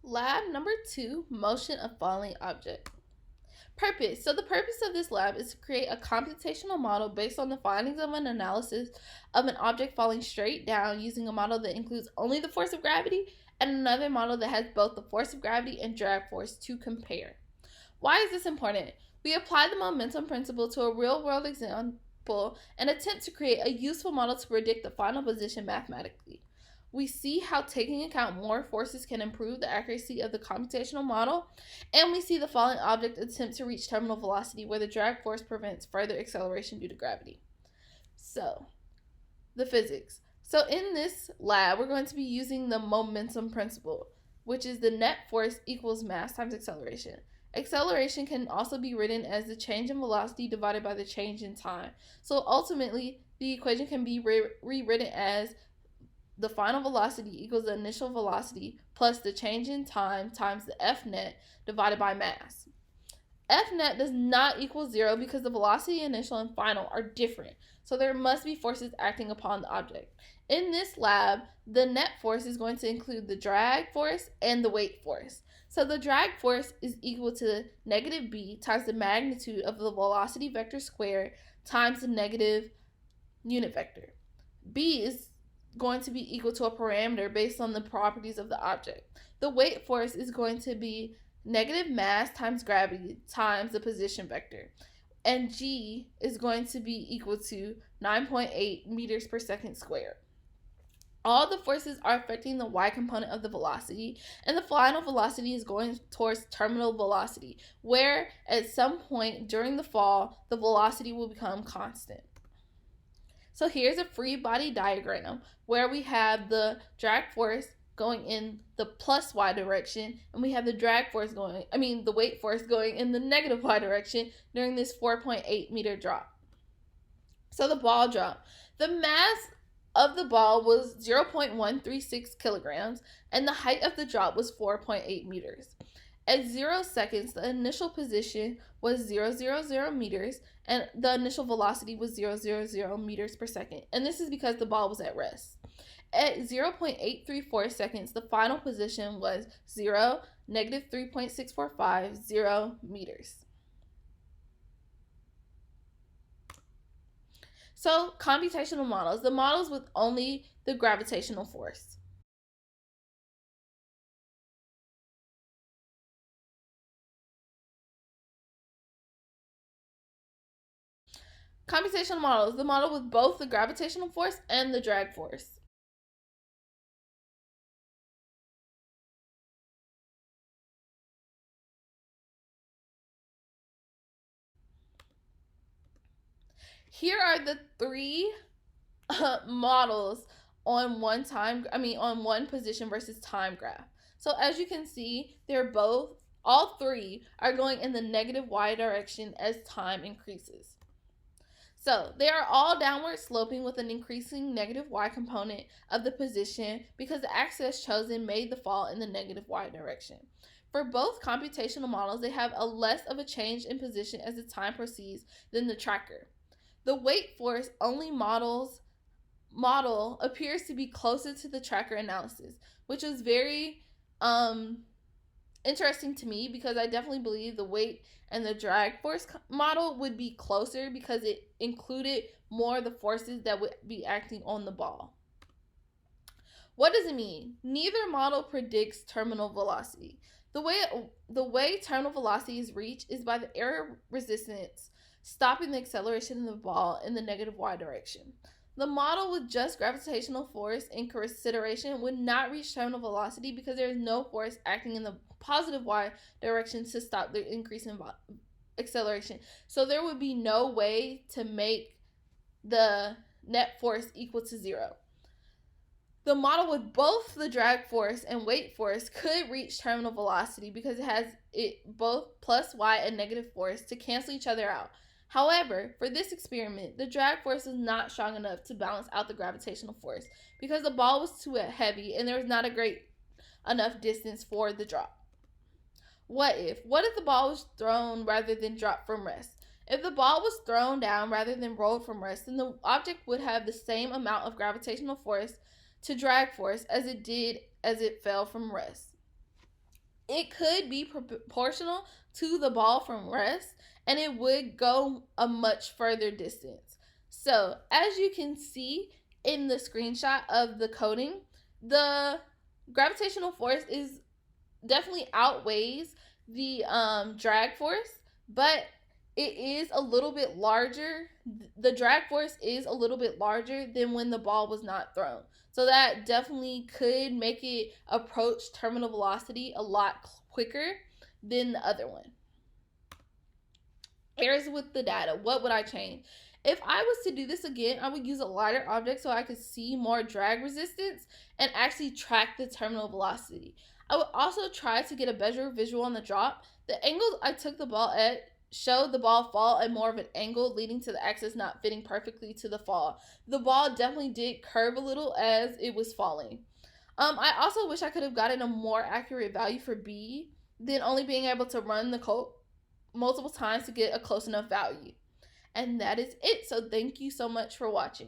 Lab number 2, motion of falling object. Purpose. So the purpose of this lab is to create a computational model based on the findings of an analysis of an object falling straight down using a model that includes only the force of gravity and another model that has both the force of gravity and drag force to compare. Why is this important? We apply the momentum principle to a real-world example and attempt to create a useful model to predict the final position mathematically. We see how taking account more forces can improve the accuracy of the computational model, and we see the falling object attempt to reach terminal velocity where the drag force prevents further acceleration due to gravity. So, the physics. So in this lab, we're going to be using the momentum principle, which is the net force equals mass times acceleration. Acceleration can also be written as the change in velocity divided by the change in time. So ultimately, the equation can be rewritten as the final velocity equals the initial velocity plus the change in time times the F net divided by mass. F net does not equal 0 because the velocity initial and final are different, so there must be forces acting upon the object. In this lab, the net force is going to include the drag force and the weight force. So the drag force is equal to negative b times the magnitude of the velocity vector squared times the negative unit vector. B is going to be equal to a parameter based on the properties of the object. The weight force is going to be negative mass times gravity times the position vector. And G is going to be equal to 9.8 meters per second squared. All the forces are affecting the y component of the velocity, and the final velocity is going towards terminal velocity, where at some point during the fall, the velocity will become constant. So here's a free body diagram where we have the drag force going in the plus y direction, and we have the the weight force going in the negative y direction during this 4.8 meter drop. So the ball drop. The mass of the ball was 0.136 kilograms, and the height of the drop was 4.8 meters. At 0 seconds, the initial position was 000 meters, and the initial velocity was 000 meters per second. And this is because the ball was at rest. At 0.834 seconds, the final position was 0, negative 3.645, 0 meters. So, computational models. The models with only the gravitational force. Computational models, the model with both the gravitational force and the drag force. Here are the three models on one position versus time graph. So as you can see, all three are going in the negative y direction as time increases. So they are all downward sloping with an increasing negative y component of the position because the axis chosen made the fall in the negative y direction. For both computational models, they have a less of a change in position as the time proceeds than the tracker. The weight force only model appears to be closer to the tracker analysis, which is very interesting to me because I definitely believe the weight and the drag force model would be closer because it included more of the forces that would be acting on the ball. What does it mean? Neither model predicts terminal velocity. The way terminal velocity is reached is by the air resistance stopping the acceleration of the ball in the negative y direction. The model with just gravitational force in consideration would not reach terminal velocity because there is no force acting in the positive y direction to stop the increase in acceleration. So there would be no way to make the net force equal to 0. The model with both the drag force and weight force could reach terminal velocity because it has both plus y and negative force to cancel each other out. However, for this experiment, the drag force is not strong enough to balance out the gravitational force because the ball was too heavy and there was not a great enough distance for the drop. What if the ball was thrown rather than dropped from rest? If the ball was thrown down rather than rolled from rest, then the object would have the same amount of gravitational force to drag force as it did as it fell from rest. it could be proportional to the ball from rest, and it would go a much further distance. So as you can see in the screenshot of the coding, the gravitational force is definitely outweighs the drag force, but it is a little bit larger. The drag force is a little bit larger than when the ball was not thrown. So that definitely could make it approach terminal velocity a lot quicker than the other one. Errors with the data. What would I change? If I was to do this again, I would use a lighter object so I could see more drag resistance and actually track the terminal velocity. I would also try to get a better visual on the drop. The angle I took the ball at showed the ball fall at more of an angle, leading to the axis not fitting perfectly to the fall. The ball definitely did curve a little as it was falling. I also wish I could have gotten a more accurate value for B than only being able to run the code multiple times to get a close enough value. And that is it. So thank you so much for watching.